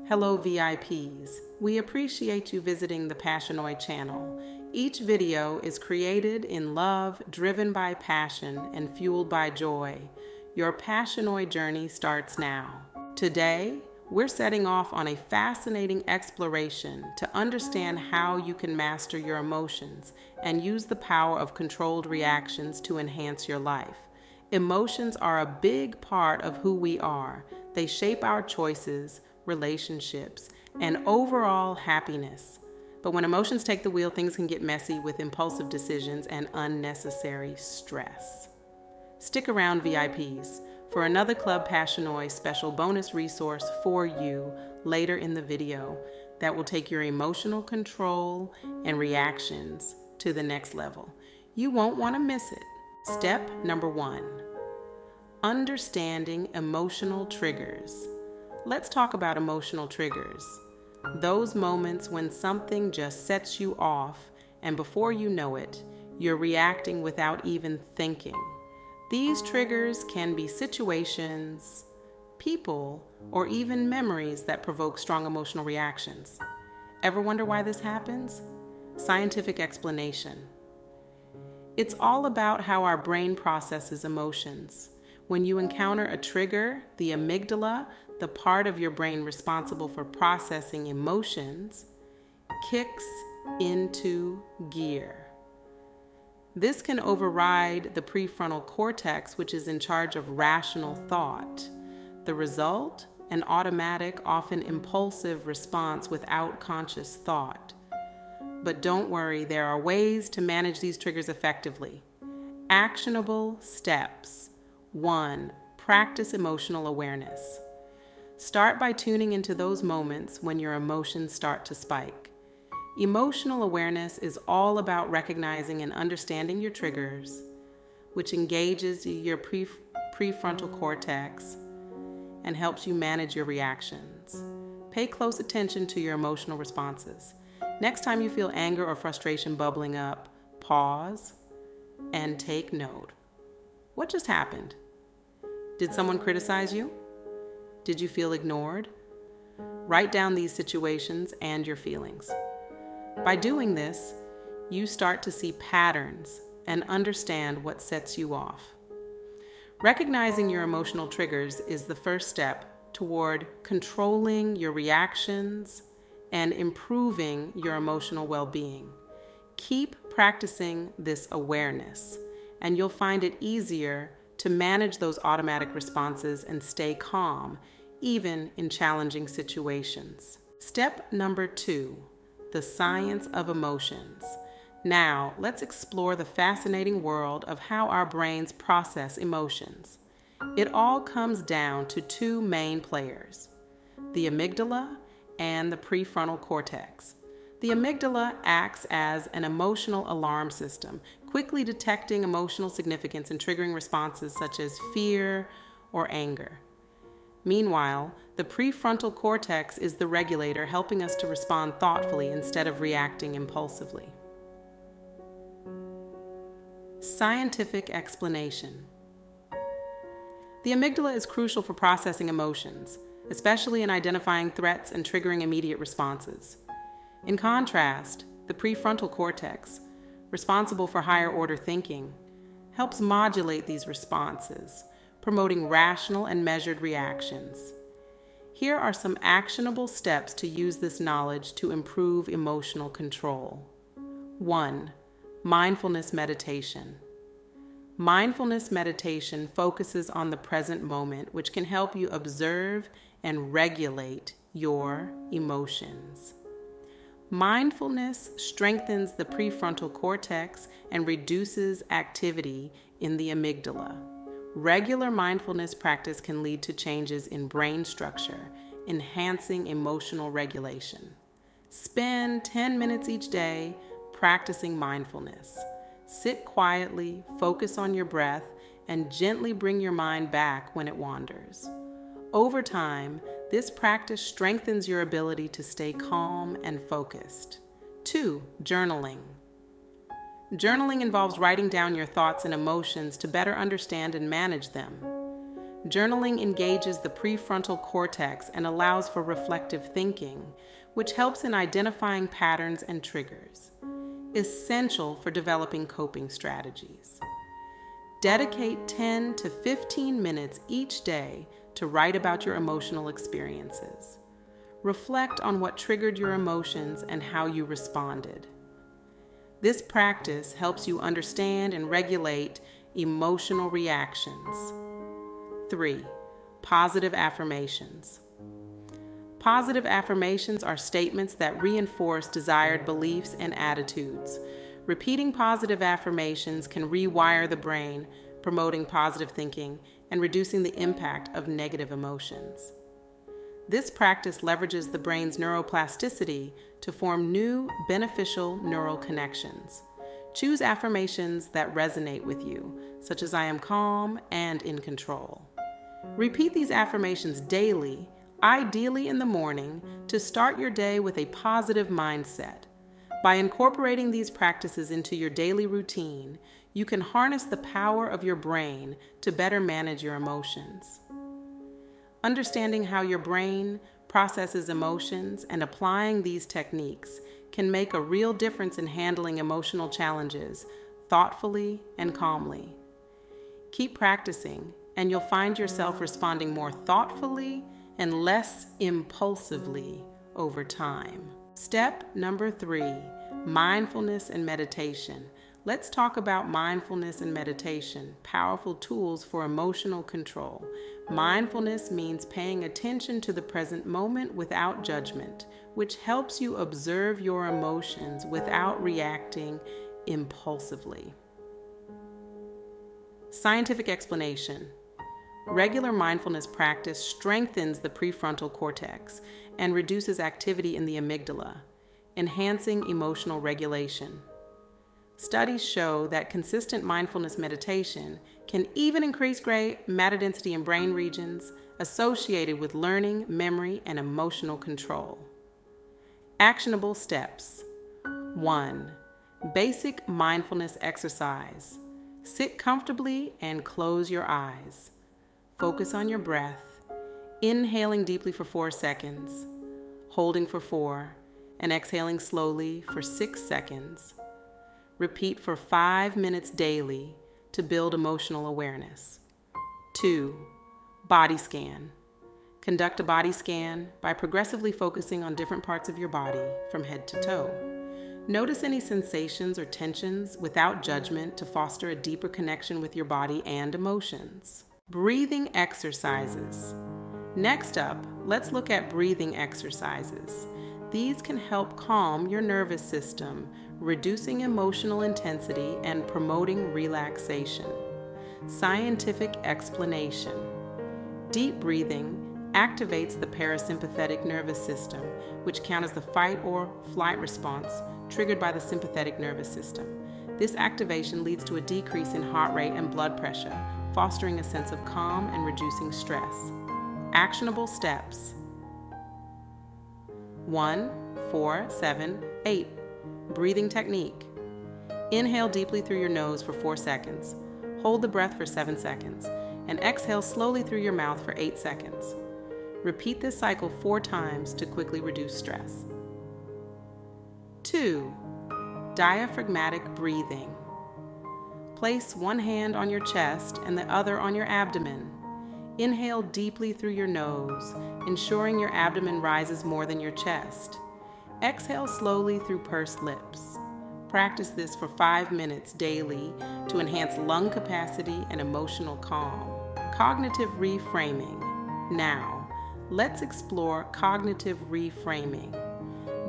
Hello VIPs. We appreciate you visiting the PASSIONOY channel. Each video is created in love, driven by passion, and fueled by joy. Your PASSIONOY journey starts now. Today, we're setting off on a fascinating exploration to understand how you can master your emotions and use the power of controlled reactions to enhance your life. Emotions are a big part of who we are. They shape our choices, relationships, and overall happiness. But when emotions take the wheel, things can get messy with impulsive decisions and unnecessary stress. Stick around, VIPs, for another Club PASSIONOY special bonus resource for you later in the video that will take your emotional control and reactions to the next level. You won't want to miss it. Step number 1, understanding emotional triggers. Let's talk about emotional triggers. Those moments when something just sets you off and before you know it, you're reacting without even thinking. These triggers can be situations, people, or even memories that provoke strong emotional reactions. Ever wonder why this happens? Scientific explanation. It's all about how our brain processes emotions. When you encounter a trigger, the amygdala, the part of your brain responsible for processing emotions, kicks into gear. This can override the prefrontal cortex, which is in charge of rational thought. The result? An automatic, often impulsive response without conscious thought. But don't worry, there are ways to manage these triggers effectively. Actionable steps. 1. Practice emotional awareness. Start by tuning into those moments when your emotions start to spike. Emotional awareness is all about recognizing and understanding your triggers, which engages your prefrontal cortex and helps you manage your reactions. Pay close attention to your emotional responses. Next time you feel anger or frustration bubbling up, pause and take note. What just happened? Did someone criticize you? Did you feel ignored? Write down these situations and your feelings. By doing this, you start to see patterns and understand what sets you off. Recognizing your emotional triggers is the first step toward controlling your reactions and improving your emotional well-being. Keep practicing this awareness, and you'll find it easier to manage those automatic responses and stay calm, even in challenging situations. Step number 2, the science of emotions. Now, let's explore the fascinating world of how our brains process emotions. It all comes down to 2 main players, the amygdala and the prefrontal cortex. The amygdala acts as an emotional alarm system, quickly detecting emotional significance and triggering responses such as fear or anger. Meanwhile, the prefrontal cortex is the regulator, helping us to respond thoughtfully instead of reacting impulsively. Scientific explanation. The amygdala is crucial for processing emotions, especially in identifying threats and triggering immediate responses. In contrast, the prefrontal cortex, responsible for higher order thinking, helps modulate these responses, promoting rational and measured reactions. Here are some actionable steps to use this knowledge to improve emotional control. 1. Mindfulness meditation. Mindfulness meditation focuses on the present moment, which can help you observe and regulate your emotions. Mindfulness strengthens the prefrontal cortex and reduces activity in the amygdala. Regular mindfulness practice can lead to changes in brain structure, enhancing emotional regulation. Spend 10 minutes each day practicing mindfulness. Sit quietly, focus on your breath, and gently bring your mind back when it wanders. Over time, this practice strengthens your ability to stay calm and focused. 2. Journaling. Journaling involves writing down your thoughts and emotions to better understand and manage them. Journaling engages the prefrontal cortex and allows for reflective thinking, which helps in identifying patterns and triggers, essential for developing coping strategies. Dedicate 10 to 15 minutes each day to write about your emotional experiences. Reflect on what triggered your emotions and how you responded. This practice helps you understand and regulate emotional reactions. 3. Positive affirmations. Positive affirmations are statements that reinforce desired beliefs and attitudes. Repeating positive affirmations can rewire the brain, promoting positive thinking and reducing the impact of negative emotions. This practice leverages the brain's neuroplasticity to form new, beneficial neural connections. Choose affirmations that resonate with you, such as I am calm and in control. Repeat these affirmations daily, ideally in the morning, to start your day with a positive mindset. By incorporating these practices into your daily routine, you can harness the power of your brain to better manage your emotions. Understanding how your brain processes emotions and applying these techniques can make a real difference in handling emotional challenges thoughtfully and calmly. Keep practicing, and you'll find yourself responding more thoughtfully and less impulsively over time. Step number 3, mindfulness and meditation. Let's talk about mindfulness and meditation, powerful tools for emotional control. Mindfulness means paying attention to the present moment without judgment, which helps you observe your emotions without reacting impulsively. Scientific explanation. Regular mindfulness practice strengthens the prefrontal cortex and reduces activity in the amygdala, enhancing emotional regulation. Studies show that consistent mindfulness meditation can even increase matter density in brain regions associated with learning, memory, and emotional control. Actionable steps. 1. Basic mindfulness exercise. Sit comfortably and close your eyes. Focus on your breath, inhaling deeply for 4 seconds, holding for 4, and exhaling slowly for 6 seconds. Repeat for 5 minutes daily to build emotional awareness. 2. Body scan. Conduct a body scan by progressively focusing on different parts of your body from head to toe. Notice any sensations or tensions without judgment to foster a deeper connection with your body and emotions. Breathing exercises. Next up, let's look at breathing exercises. These can help calm your nervous system, reducing emotional intensity and promoting relaxation. Scientific explanation. Deep breathing activates the parasympathetic nervous system, which counters the fight or flight response triggered by the sympathetic nervous system. This activation leads to a decrease in heart rate and blood pressure, fostering a sense of calm and reducing stress. Actionable steps. 1, 4, 7, 8. Breathing technique. Inhale deeply through your nose for 4 seconds. Hold the breath for 7 seconds. And exhale slowly through your mouth for 8 seconds. Repeat this cycle 4 times to quickly reduce stress. 2. Diaphragmatic breathing. Place one hand on your chest and the other on your abdomen. Inhale deeply through your nose, ensuring your abdomen rises more than your chest. Exhale slowly through pursed lips. Practice this for 5 minutes daily to enhance lung capacity and emotional calm. Cognitive reframing. Now, let's explore cognitive reframing.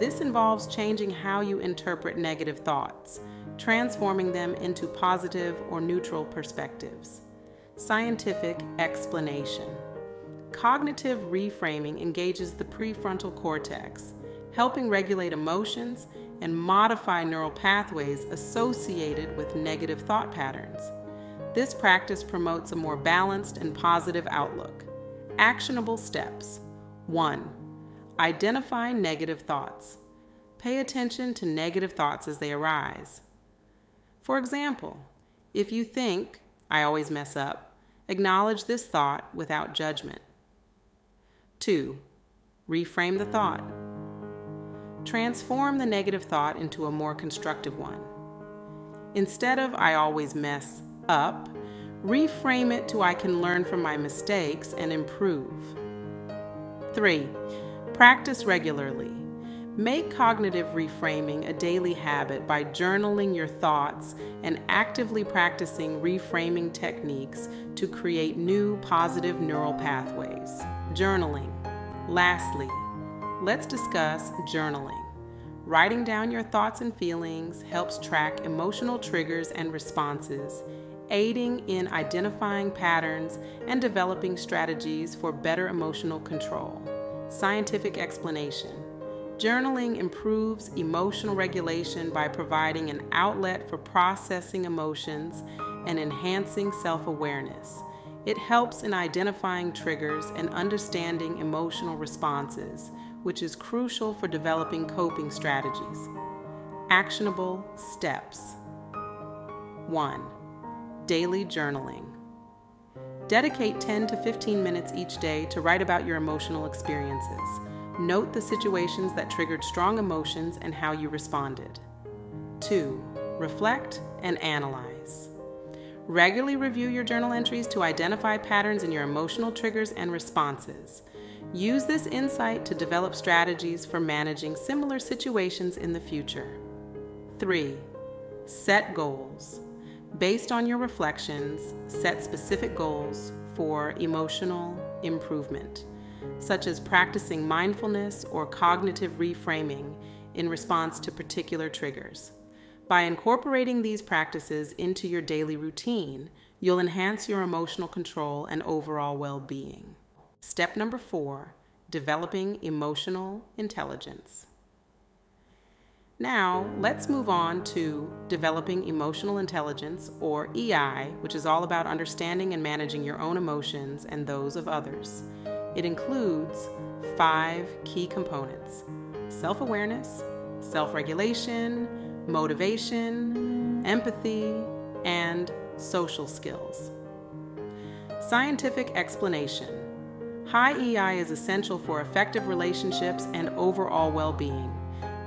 This involves changing how you interpret negative thoughts, transforming them into positive or neutral perspectives. Scientific explanation. Cognitive reframing engages the prefrontal cortex, helping regulate emotions and modify neural pathways associated with negative thought patterns. This practice promotes a more balanced and positive outlook. Actionable steps. 1. Identify negative thoughts. Pay attention to negative thoughts as they arise. For example, if you think, I always mess up, Acknowledge this thought without judgment. 2. Reframe the thought. Transform the negative thought into a more constructive one. Instead of "I always mess up," reframe it to "I can learn from my mistakes and improve." 3. Practice regularly. Make cognitive reframing a daily habit by journaling your thoughts and actively practicing reframing techniques to create new positive neural pathways. Journaling. Lastly, let's discuss journaling. Writing down your thoughts and feelings helps track emotional triggers and responses, aiding in identifying patterns and developing strategies for better emotional control. Scientific explanation. Journaling improves emotional regulation by providing an outlet for processing emotions and enhancing self-awareness. It helps in identifying triggers and understanding emotional responses, which is crucial for developing coping strategies. Actionable steps. 1. Daily journaling. Dedicate 10 to 15 minutes each day to write about your emotional experiences. Note the situations that triggered strong emotions and how you responded. 2. Reflect and analyze. Regularly review your journal entries to identify patterns in your emotional triggers and responses. Use this insight to develop strategies for managing similar situations in the future. 3. Set goals. Based on your reflections, set specific goals for emotional improvement, such as practicing mindfulness or cognitive reframing in response to particular triggers. By incorporating these practices into your daily routine, you'll enhance your emotional control and overall well-being. Step number 4, developing emotional intelligence. Now, let's move on to developing emotional intelligence, or EI, which is all about understanding and managing your own emotions and those of others. It includes 5 key components: self-awareness, self-regulation, motivation, empathy, and social skills. Scientific explanation. High EI is essential for effective relationships and overall well-being.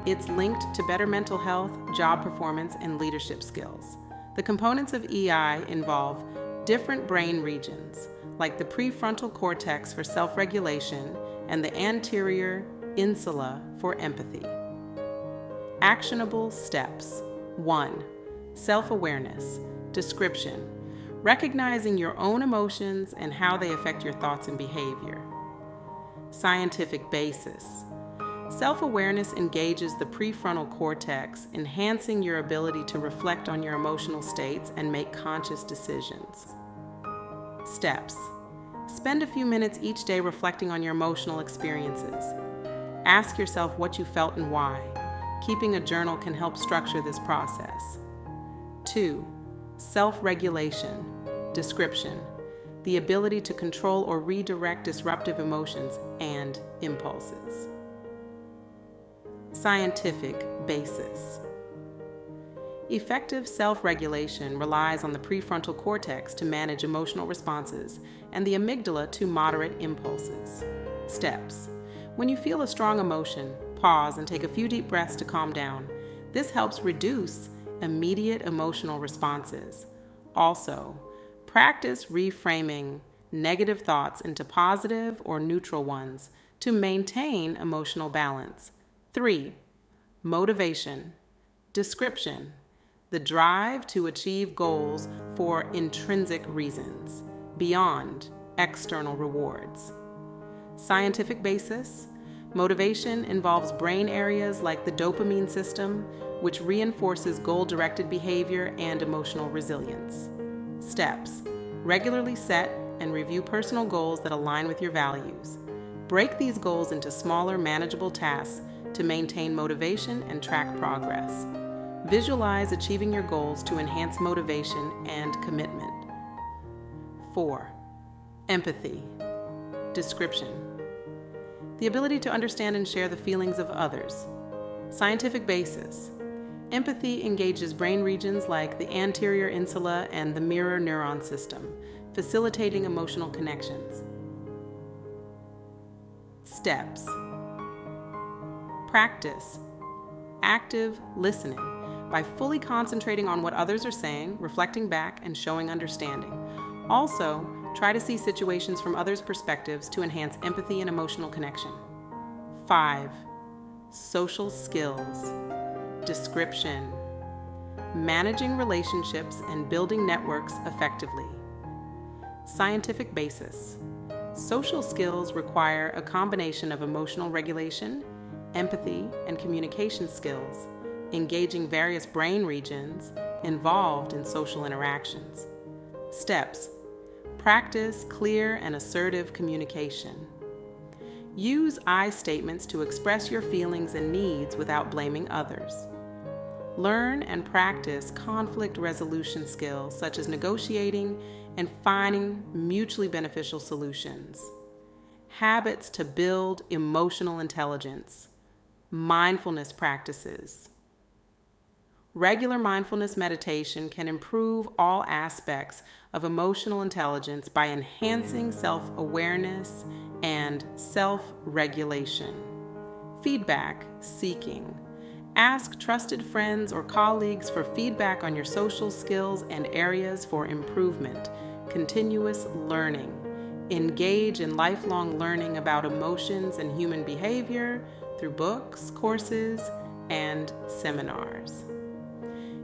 It's linked to better mental health, job performance, and leadership skills. The components of EI involve different brain regions, like the prefrontal cortex for self-regulation and the anterior insula for empathy. Actionable steps. 1. Self-awareness. Description. Recognizing your own emotions and how they affect your thoughts and behavior. Scientific basis. Self-awareness engages the prefrontal cortex, enhancing your ability to reflect on your emotional states and make conscious decisions. Steps. Spend a few minutes each day reflecting on your emotional experiences. Ask yourself what you felt and why. Keeping a journal can help structure this process. 2. Self-regulation. Description. The ability to control or redirect disruptive emotions and impulses. Scientific basis. Effective self-regulation relies on the prefrontal cortex to manage emotional responses and the amygdala to moderate impulses. Steps. When you feel a strong emotion, pause and take a few deep breaths to calm down. This helps reduce immediate emotional responses. Also, practice reframing negative thoughts into positive or neutral ones to maintain emotional balance. 3. Motivation. Description. The drive to achieve goals for intrinsic reasons, beyond external rewards. Scientific basis. Motivation involves brain areas like the dopamine system, which reinforces goal-directed behavior and emotional resilience. Steps. Regularly set and review personal goals that align with your values. Break these goals into smaller, manageable tasks to maintain motivation and track progress. Visualize achieving your goals to enhance motivation and commitment. 4. Empathy. Description. The ability to understand and share the feelings of others. Scientific basis. Empathy engages brain regions like the anterior insula and the mirror neuron system facilitating emotional connections. Steps. Practice active listening by fully concentrating on what others are saying, reflecting back, and showing understanding. Also, try to see situations from others' perspectives to enhance empathy and emotional connection. 5. Social skills. Description. Managing relationships and building networks effectively. Scientific basis. Social skills require a combination of emotional regulation, empathy, and communication skills, engaging various brain regions involved in social interactions. Steps. Practice clear and assertive communication. Use I statements to express your feelings and needs without blaming others. Learn and practice conflict resolution skills such as negotiating and finding mutually beneficial solutions. Habits to build emotional intelligence. Mindfulness practices. Regular mindfulness meditation can improve all aspects of emotional intelligence by enhancing self-awareness and self-regulation. Feedback seeking. Ask trusted friends or colleagues for feedback on your social skills and areas for improvement. Continuous learning. Engage in lifelong learning about emotions and human behavior through books, courses, and seminars.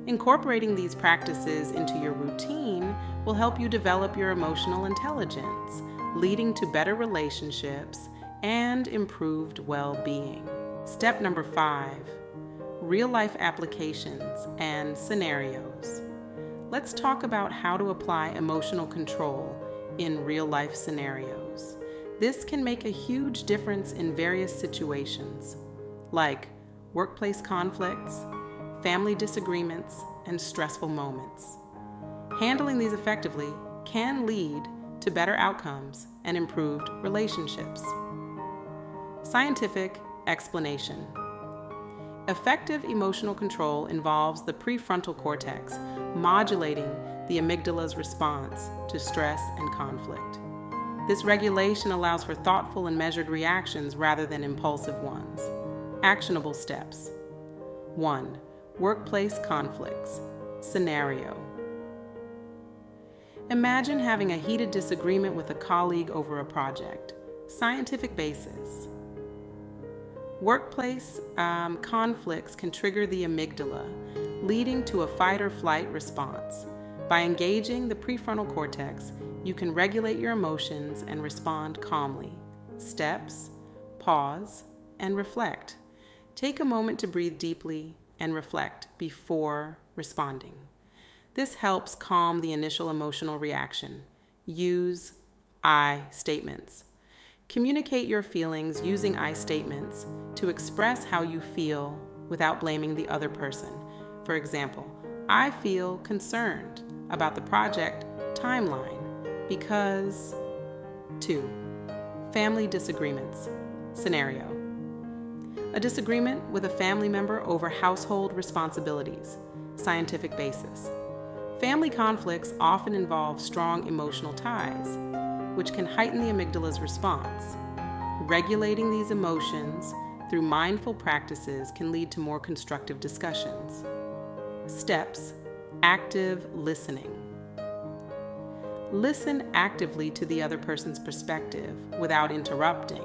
Incorporating these practices into your routine will help you develop your emotional intelligence, leading to better relationships and improved well-being. Step number 5, real-life applications and scenarios. Let's talk about how to apply emotional control in real-life scenarios. This can make a huge difference in various situations, like workplace conflicts, family disagreements, and stressful moments. Handling these effectively can lead to better outcomes and improved relationships. Scientific explanation. Effective emotional control involves the prefrontal cortex modulating the amygdala's response to stress and conflict. This regulation allows for thoughtful and measured reactions rather than impulsive ones. Actionable steps. 1. Workplace conflicts. Scenario. Imagine having a heated disagreement with a colleague over a project. Scientific basis. Workplace conflicts can trigger the amygdala, leading to a fight or flight response. By engaging the prefrontal cortex, you can regulate your emotions and respond calmly. Steps, pause, and reflect. Take a moment to breathe deeply and reflect before responding. This helps calm the initial emotional reaction. Use I statements. Communicate your feelings using I statements to express how you feel without blaming the other person. For example, I feel concerned about the project timeline because. 2. Family disagreements. Scenario. A disagreement with a family member over household responsibilities. Scientific basis. Family conflicts often involve strong emotional ties, which can heighten the amygdala's response. Regulating these emotions through mindful practices can lead to more constructive discussions. Steps, active listening. Listen actively to the other person's perspective without interrupting.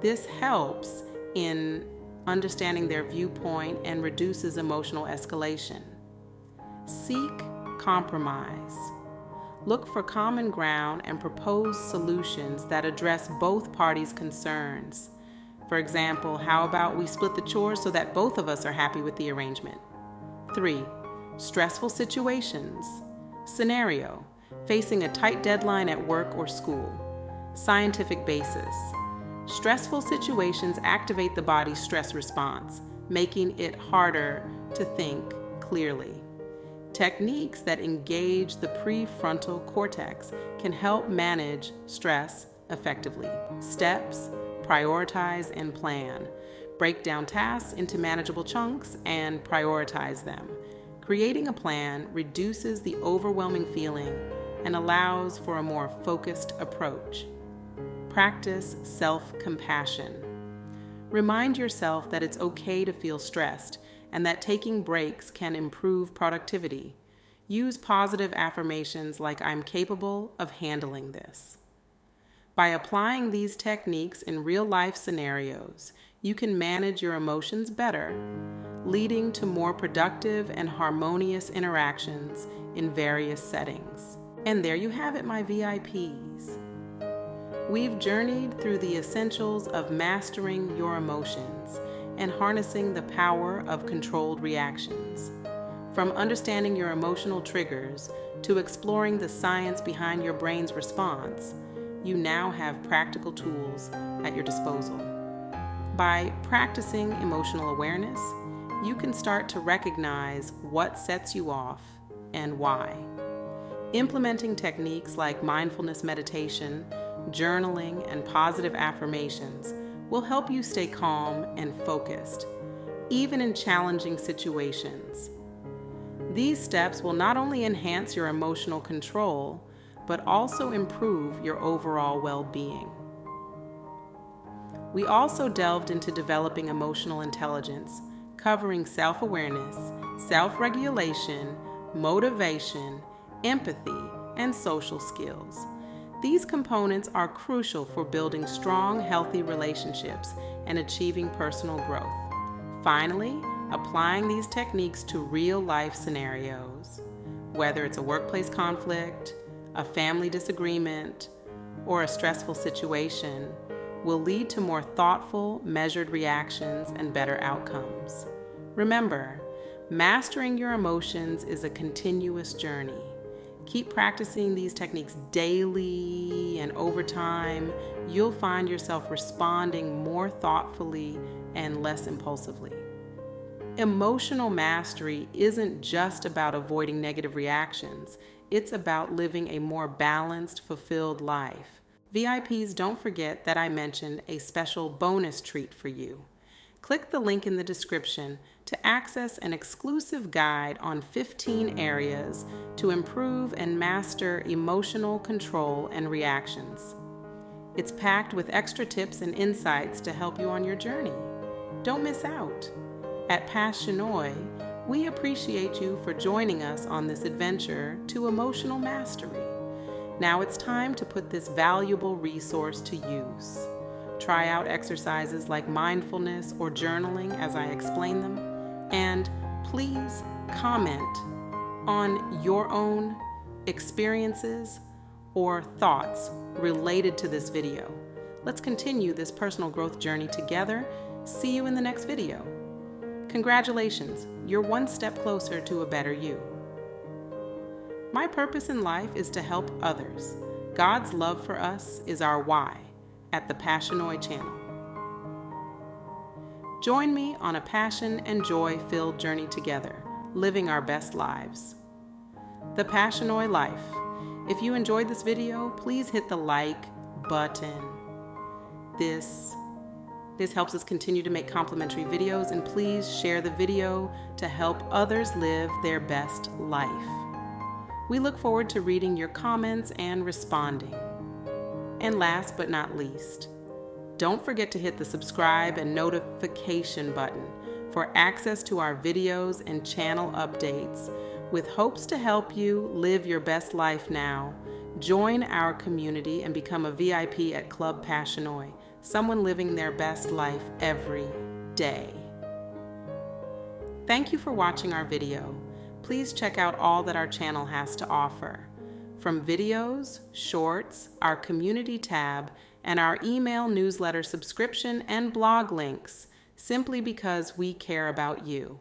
This helps in understanding their viewpoint and reduces emotional escalation. Seek compromise. Look for common ground and propose solutions that address both parties' concerns. For example, how about we split the chores so that both of us are happy with the arrangement? 3. Stressful situations. Scenario. Facing a tight deadline at work or school. Scientific basis. Stressful situations activate the body's stress response, making it harder to think clearly. Techniques that engage the prefrontal cortex can help manage stress effectively. Steps, prioritize and plan. Break down tasks into manageable chunks and prioritize them. Creating a plan reduces the overwhelming feeling and allows for a more focused approach. Practice self-compassion. Remind yourself that it's okay to feel stressed and that taking breaks can improve productivity. Use positive affirmations like "I'm capable of handling this." By applying these techniques in real-life scenarios, you can manage your emotions better, leading to more productive and harmonious interactions in various settings. And there you have it, my VIPs. We've journeyed through the essentials of mastering your emotions and harnessing the power of controlled reactions. From understanding your emotional triggers to exploring the science behind your brain's response, you now have practical tools at your disposal. By practicing emotional awareness, you can start to recognize what sets you off and why. Implementing techniques like mindfulness meditation, journaling, and positive affirmations will help you stay calm and focused, even in challenging situations. These steps will not only enhance your emotional control, but also improve your overall well-being. We also delved into developing emotional intelligence, covering self-awareness, self-regulation, motivation, empathy, and social skills. These components are crucial for building strong, healthy relationships and achieving personal growth. Finally, applying these techniques to real-life scenarios, whether it's a workplace conflict, a family disagreement, or a stressful situation, will lead to more thoughtful, measured reactions and better outcomes. Remember, mastering your emotions is a continuous journey. Keep practicing these techniques daily, and over time, you'll find yourself responding more thoughtfully and less impulsively. Emotional mastery isn't just about avoiding negative reactions. It's about living a more balanced, fulfilled life. VIPs, don't forget that I mentioned a special bonus treat for you. Click the link in the description to access an exclusive guide on 15 areas to improve and master emotional control and reactions. It's packed with extra tips and insights to help you on your journey. Don't miss out. At PASSIONOY, we appreciate you for joining us on this adventure to emotional mastery. Now it's time to put this valuable resource to use. Try out exercises like mindfulness or journaling as I explain them, and please comment on your own experiences or thoughts related to this video. Let's continue this personal growth journey together. See you in the next video. Congratulations, you're one step closer to a better you. My purpose in life is to help others. God's love for us is our why at the PASSIONOY channel. Join me on a passion and joy-filled journey together, living our best lives. The PASSIONOY life. If you enjoyed this video, please hit the like button. This helps us continue to make complimentary videos, and please share the video to help others live their best life. We look forward to reading your comments and responding. And last but not least, don't forget to hit the subscribe and notification button for access to our videos and channel updates with hopes to help you live your best life now. Join our community and become a VIP at Club PASSIONOY, someone living their best life every day. Thank you for watching our video. Please check out all that our channel has to offer. From videos, shorts, our community tab, and our email newsletter subscription and blog links, simply because we care about you.